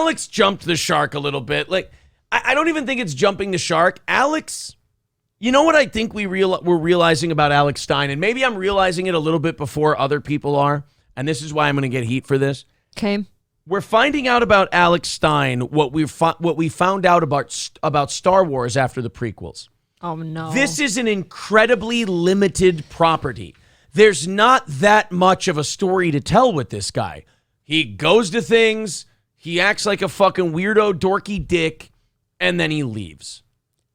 Alex jumped the shark a little bit. Like, I don't even think it's jumping the shark. Alex, you know what I think we're realizing about Alex Stein, and maybe I'm realizing it a little bit before other people are, and this is why I'm going to get heat for this. Okay. We're finding out about Alex Stein what we found out about Star Wars after the prequels. Oh, no. This is an incredibly limited property. There's not that much of a story to tell with this guy. He goes to things, he acts like a fucking weirdo, dorky dick, and then he leaves.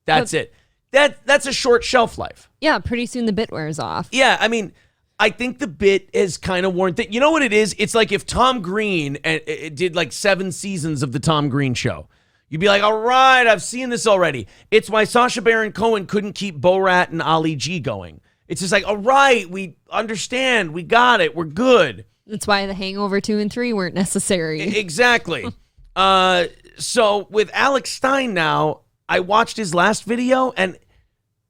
That's it. That's a short shelf life. Yeah, pretty soon the bit wears off. Yeah, I mean, I think the bit is kind of worn. You know what it is? It's like if Tom Green did like 7 seasons of the Tom Green show. You'd be like, all right, I've seen this already. It's why Sacha Baron Cohen couldn't keep Borat and Ali G going. It's just like, all right, we understand. We got it. We're good. That's why The Hangover 2 and 3 weren't necessary. Exactly. So with Alex Stein now, I watched his last video, and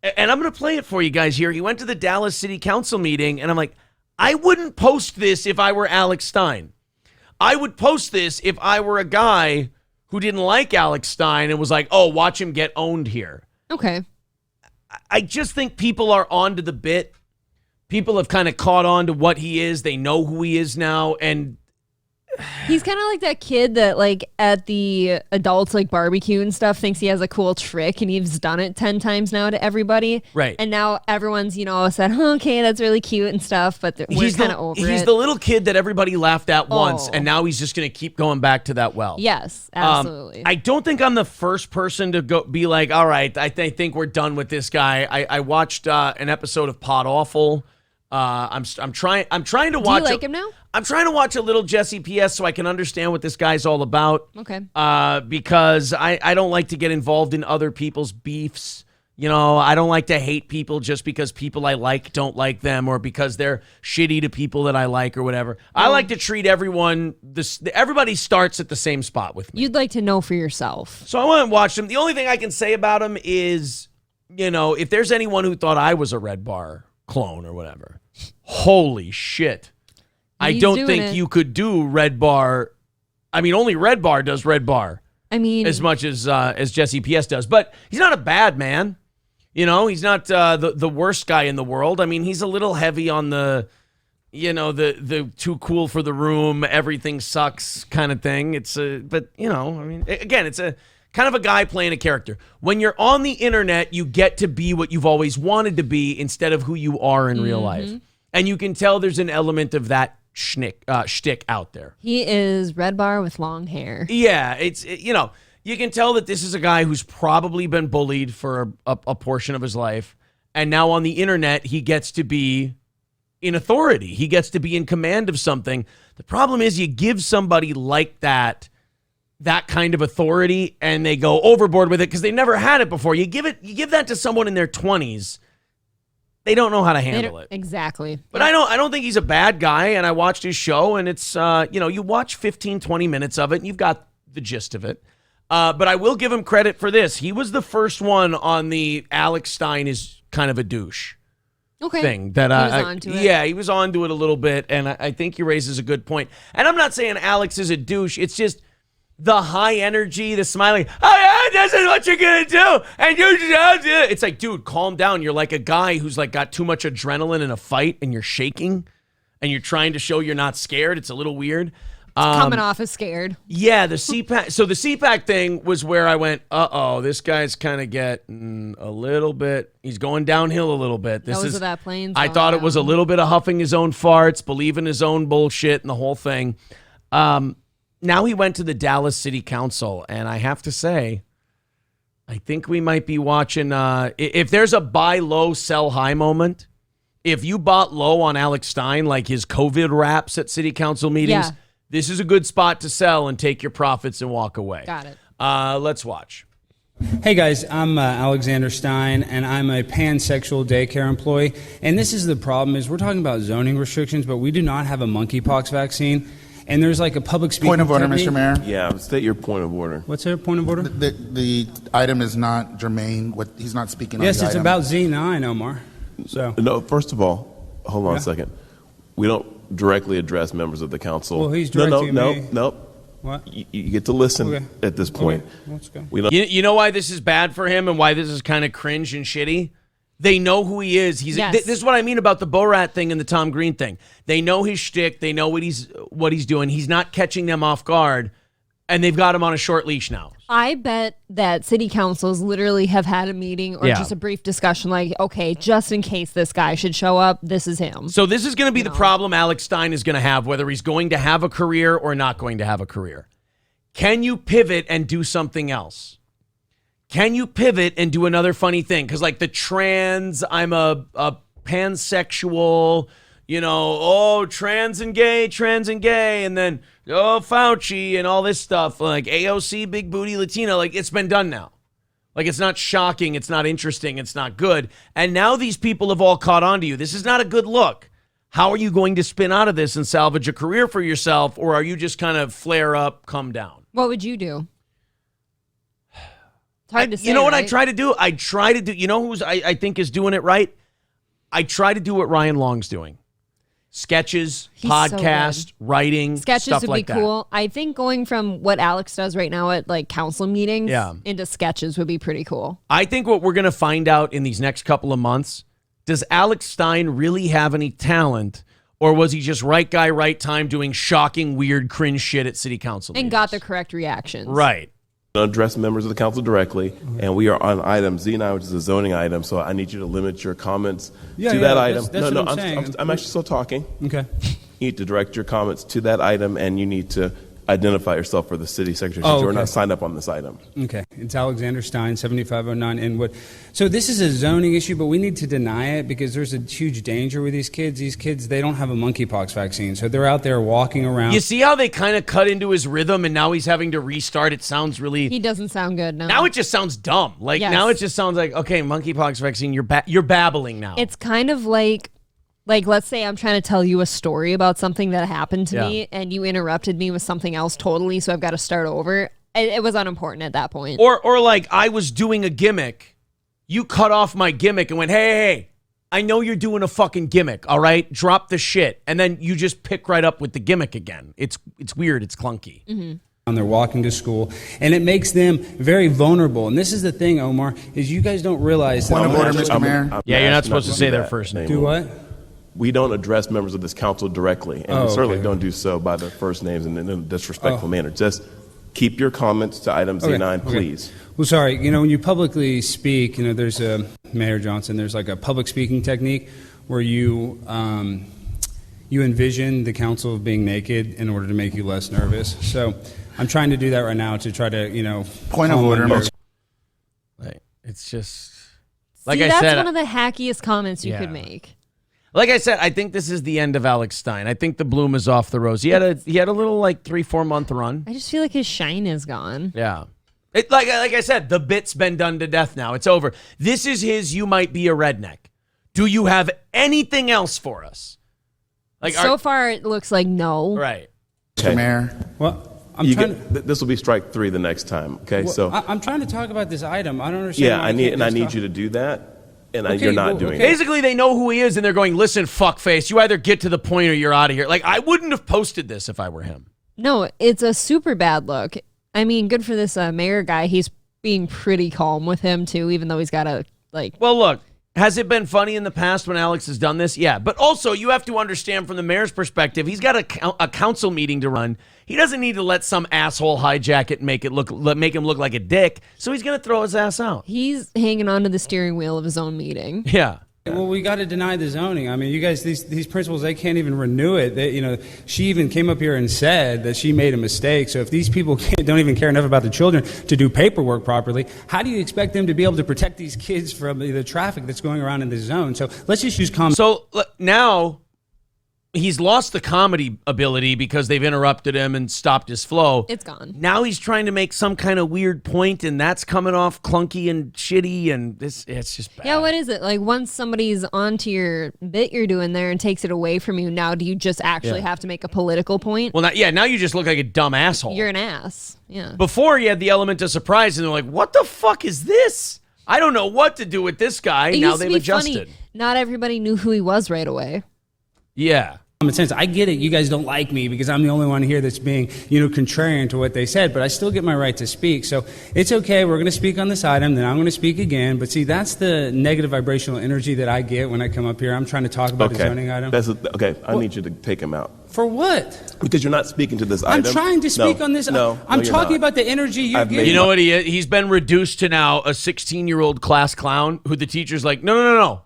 I'm going to play it for you guys here. He went to the Dallas City Council meeting, and I'm like, I wouldn't post this if I were Alex Stein. I would post this if I were a guy who didn't like Alex Stein and was like, oh, watch him get owned here. Okay. I just think people are onto the bit. People have kind of caught on to what he is. They know who he is now, and he's kind of like that kid that, like, at the adults, like, barbecue and stuff, thinks he has a cool trick, and he's done it 10 times now to everybody. Right. And now everyone's, said, okay, that's really cute and stuff, but we're kind of over it. He's the little kid that everybody laughed at once, and now he's just going to keep going back to that well. Yes, absolutely. I don't think I'm the first person to go be like, all right, I think we're done with this guy. I watched an episode of Pod Awful. I'm trying to watch. Do you like him now? I'm trying to watch a little Jesse PS so I can understand what this guy's all about. Okay. Because I don't like to get involved in other people's beefs. I don't like to hate people just because people I like don't like them or because they're shitty to people that I like or whatever. I like to treat everyone, everybody starts at the same spot with me. You'd like to know for yourself. So I went and watched him. The only thing I can say about him is, if there's anyone who thought I was a Red Bar clone or whatever, holy shit. I don't think you could do Red Bar. I mean, only Red Bar does Red Bar. I mean, as much as Jesse PS does, but he's not a bad man. He's not the worst guy in the world. I mean, he's a little heavy on the too cool for the room, everything sucks kind of thing. It's but again, it's a kind of a guy playing a character. When you're on the internet, you get to be what you've always wanted to be instead of who you are in real life, and you can tell there's an element of that shtick out there. He is Red Bar with long hair. Yeah, you can tell that this is a guy who's probably been bullied for a portion of his life, and now on the internet he gets to be in authority. He gets to be in command of something. The problem is you give somebody like that kind of authority, and they go overboard with it because they never had it before. You give that to someone in their 20s. They don't know how to handle it. Exactly. But I don't think he's a bad guy, and I watched his show, and it's, you watch 15, 20 minutes of it, and you've got the gist of it. But I will give him credit for this. He was the first one on the Alex Stein is kind of a douche thing. That he was onto it. Yeah, he was onto it a little bit, and I think he raises a good point. And I'm not saying Alex is a douche. It's just the high energy, the smiling, oh yeah, this is what you're gonna do, and you just do it. It's like, dude, calm down. You're like a guy who's like got too much adrenaline in a fight, and you're shaking, and you're trying to show you're not scared. It's a little weird. Coming off as scared. Yeah, the CPAC. So the CPAC thing was where I went, this guy's kind of getting a little bit. He's going downhill a little bit. This is that plane. I thought it was a little bit of huffing his own farts, believing his own bullshit, and the whole thing. Now he went to the Dallas City Council, and I have to say, I think we might be watching, if there's a buy low, sell high moment, if you bought low on Alex Stein, like his COVID raps at city council meetings, this is a good spot to sell and take your profits and walk away. Got it. Let's watch. Hey guys, I'm Alexander Stein, and I'm a pansexual daycare employee. And this is the problem: is we're talking about zoning restrictions, but we do not have a monkeypox vaccine. And there's like a public speaking point of order, technique. Mr. Mayor. Yeah, state your point of order. What's your point of order? The item is not germane. He's not speaking on yes, the it's item. about Z9, Omar. So no, first of all, hold on a second. We don't directly address members of the council. Well, he's directing me. No. What? You get to listen Okay. at this point. Okay, let's go. We don't. You know why this is bad for him and why this is kind of cringe and shitty? They know who he is. Yes. This is what I mean about the Borat thing and the Tom Green thing. They know his shtick. They know what he's doing. He's not catching them off guard, and they've got him on a short leash now. I bet that city councils literally have had a meeting or Yeah. just a brief discussion like, okay, just in case this guy should show up, this is him. So this is going to be the problem Alex Stein is going to have, whether he's going to have a career or not going to have a career. Can you pivot and do something else? Can you pivot and do another funny thing? Because like the trans, I'm a pansexual, trans and gay, and then, Fauci and all this stuff, like AOC, big booty Latino, like it's been done now. Like it's not shocking, it's not interesting, it's not good. And now these people have all caught on to you. This is not a good look. How are you going to spin out of this and salvage a career for yourself, or are you just kind of flare up, come down? What would you do? It's hard to say. You know what I right? try to do? I try to do, you know who's I think is doing it right? I try to do what Ryan Long's doing. Sketches, He's so podcast, writing, Sketches stuff would like be that. cool. I think going from what Alex does right now at like council meetings Yeah. into sketches would be pretty cool. I think what we're going to find out in these next couple of months, does Alex Stein really have any talent, or was he just right guy, right time doing shocking, weird, cringe shit at city council And meetings? got the correct reactions. Right. Address members of the council directly, and we are on item Z9, which is a zoning item. So I need you to limit your comments Yeah, to yeah, that item. that's what I'm saying. I'm actually still talking. Okay. You need to direct your comments to that item, and you need to identify yourself for the city secretary since you are okay. not signed up on this item. Okay, it's Alexander Stein, 7509 Inwood. So this is a zoning issue, but we need to deny it because there's a huge danger with these kids. These kids, they don't have a monkeypox vaccine, so they're out there walking around. You see how they kind of cut into his rhythm and now he's having to restart? It sounds really... He doesn't sound good. No. Now it just sounds dumb. Like Yes. now it just sounds like, okay, monkeypox vaccine, you're babbling now. It's kind of like let's say I'm trying to tell you a story about something that happened to Yeah. me and you interrupted me with something else totally, so I've got to start over. It was unimportant at that point. Or like I was doing a gimmick. You cut off my gimmick and went, hey, I know you're doing a fucking gimmick, all right? Drop the shit. And then you just pick right up with the gimmick again. It's weird. It's clunky. Mm-hmm. They're walking to school, and it makes them very vulnerable. And this is the thing, Omar, is you guys don't realize Point that of order, Mr. Mayor. Yeah, you're not asking supposed to do say their that first name. do what? We don't address members of this council directly, and Oh, we certainly okay. don't do so by their first names and in a disrespectful Oh. manner. Just keep your comments to item Z9, Okay. please. Well, sorry. When you publicly speak, there's a Mayor Johnson. There's like a public speaking technique where you envision the council of being naked in order to make you less nervous. So I'm trying to do that right now to try to Point of calm order, my nerves. Like, it's just... Like See, I that's said, one of the hackiest comments you Yeah. could make. like I said, I think this is the end of Alex Stein. I think the bloom is off the rose. He had a little like 3-4 month run. I just feel like his shine is gone. Yeah. Like I said, the bit's been done to death now. It's over. This is his you might be a redneck. Do you have anything else for us? Like So far, it looks like no. right. Mr. Mayor. Well, I'm You trying get, this will be strike 3 the next time, okay? to. So, I'm trying to talk about this item. I don't understand. yeah, why I need can't just you talk- to do that, and Okay, you're not well, doing okay. it. Basically, they know who he is, and they're going, listen, fuckface, you either get to the point or you're out of here. Like, I wouldn't have posted this if I were him. No, it's a super bad look. I mean, good for this mayor guy. He's being pretty calm with him, too, even though he's got to, Well, look, has it been funny in the past when Alex has done this? Yeah. But also, you have to understand from the mayor's perspective, he's got a council meeting to run. He doesn't need to let some asshole hijack it and make him look like a dick. So he's going to throw his ass out. he's hanging on to the steering wheel of his own meeting. Yeah. Well, we got to deny the zoning. I mean, you guys, these principals, they can't even renew it. She even came up here and said that she made a mistake. So if these people don't even care enough about the children to do paperwork properly, how do you expect them to be able to protect these kids from the traffic that's going around in the zone? So let's just use common. So now he's lost the comedy ability because they've interrupted him and stopped his flow. It's gone. Now he's trying to make some kind of weird point, and that's coming off clunky and shitty, and it's just bad. Yeah, what is it? Like, once somebody's onto your bit you're doing there and takes it away from you, now do you just actually have to make a political point? Well, now you just look like a dumb asshole. You're an ass. Yeah. Before, you had the element of surprise, and they're like, what the fuck is this? I don't know what to do with this guy. It Now used to they've be adjusted. funny. Not everybody knew who he was right away. Yeah. common sense. I get it. You guys don't like me because I'm the only one here that's being, contrarian to what they said, but I still get my right to speak. So it's okay. We're going to speak on this item, then I'm going to speak again. But see, that's the negative vibrational energy that I get when I come up here. I'm trying to talk about the zoning item. Okay, I need you to take him out. For what? Because you're not speaking to this item. I'm trying to speak on this. I'm talking about the energy you're giving. You know what he is? He's been reduced to now a 16-year-old class clown who the teacher's like, no.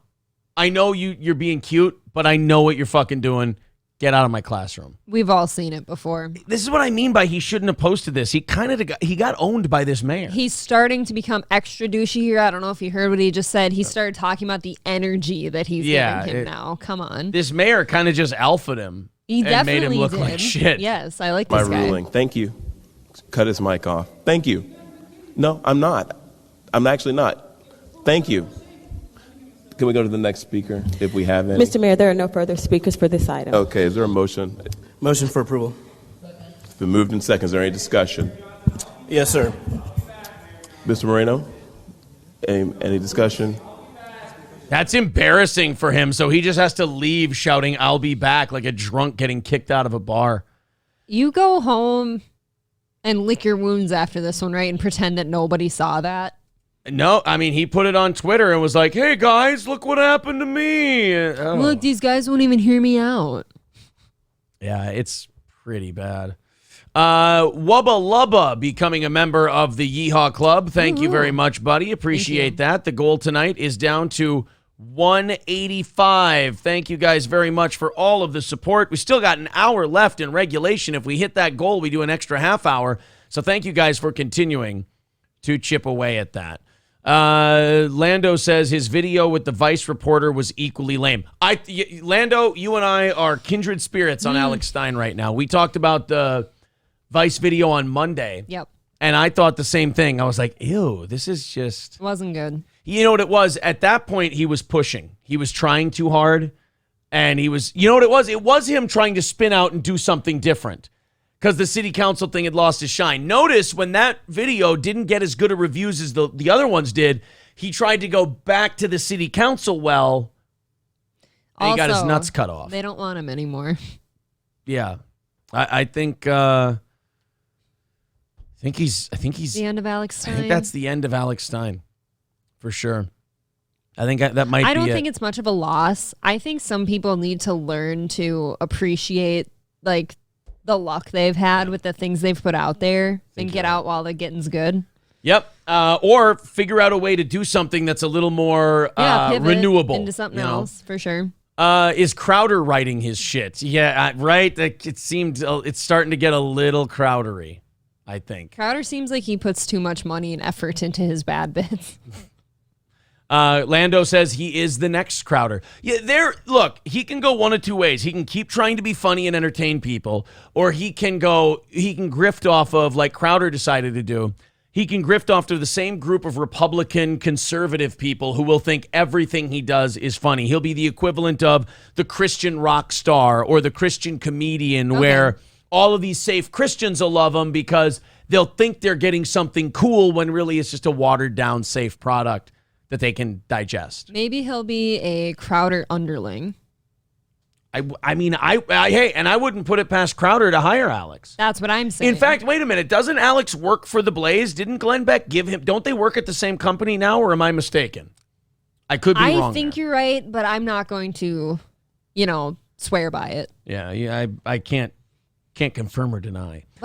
I know you're being cute, but I know what you're fucking doing. Get out of my classroom. We've all seen it before. This is what I mean by he shouldn't have posted this. He got owned by this mayor. He's starting to become extra douchey here. I don't know if you heard what he just said. He started talking about the energy that he's giving him now. Come on. This mayor kind of just alphaed him. He definitely made him look did. like shit. Yes, I like My this guy. ruling. Thank you. Cut his mic off. Thank you. No, I'm not. I'm actually not. Thank you. Can we go to the next speaker if we have any? Mr. Mayor, there are no further speakers for this item. Okay, is there a motion? Motion for approval. It's been moved in seconds. Is there any discussion? Yes, sir. Mr. Moreno, any discussion? That's embarrassing for him, so he just has to leave shouting, "I'll be back," like a drunk getting kicked out of a bar. You go home and lick your wounds after this one, right? And pretend that nobody saw that. No, I mean, he put it on Twitter and was like, "Hey, guys, look what happened to me." Look, these guys won't even hear me out. Yeah, it's pretty bad. Wubba Lubba becoming a member of the Yeehaw Club. Thank you very much, buddy. Appreciate that. The goal tonight is down to 185. Thank you guys very much for all of the support. We still got an hour left in regulation. If we hit that goal, we do an extra half hour. So thank you guys for continuing to chip away at that. Lando says his video with the Vice reporter was equally lame. Lando, you and I are kindred spirits on Alex Stein right now. We talked about the Vice video on Monday. Yep. And I thought the same thing. I was like, ew, this is just... Wasn't good. You know what it was? At that point, he was pushing. He was trying too hard. And he was... You know what it was? It was him trying to spin out and do something different. Because the city council thing had lost his shine. Notice when that video didn't get as good of reviews as the other ones did, he tried to go back to the city council well, and he got his nuts cut off. They don't want him anymore. Yeah. I think he's The end of Alex Stein. I think that's the end of Alex Stein. For sure. I think that might be I don't think it's much of a loss. I think some people need to learn to appreciate like the luck they've had with the things they've put out there and get out while the getting's good. Yep. Or figure out a way to do something that's a little more pivot renewable. into something else, for sure. Is Crowder writing his shit? Yeah, right? It seemed it's starting to get a little Crowdery, I think. Crowder seems like he puts too much money and effort into his bad bits. Lando says he is the next Crowder. Yeah, look, he can go one of two ways. He can keep trying to be funny and entertain people, or he can grift off of, like Crowder decided to do. He can grift off to the same group of Republican conservative people who will think everything he does is funny. He'll be the equivalent of the Christian rock star or the Christian comedian, where all of these safe Christians will love him because they'll think they're getting something cool when really it's just a watered down safe product that they can digest. Maybe he'll be a Crowder underling. I mean, I wouldn't put it past Crowder to hire Alex. That's what I'm saying. In fact, wait a minute. Doesn't Alex work for the Blaze? Didn't Glenn Beck give him? Don't they work at the same company now, or am I mistaken? I could be wrong. I think you're right, but I'm not going to, swear by it. Yeah, I can't confirm or deny.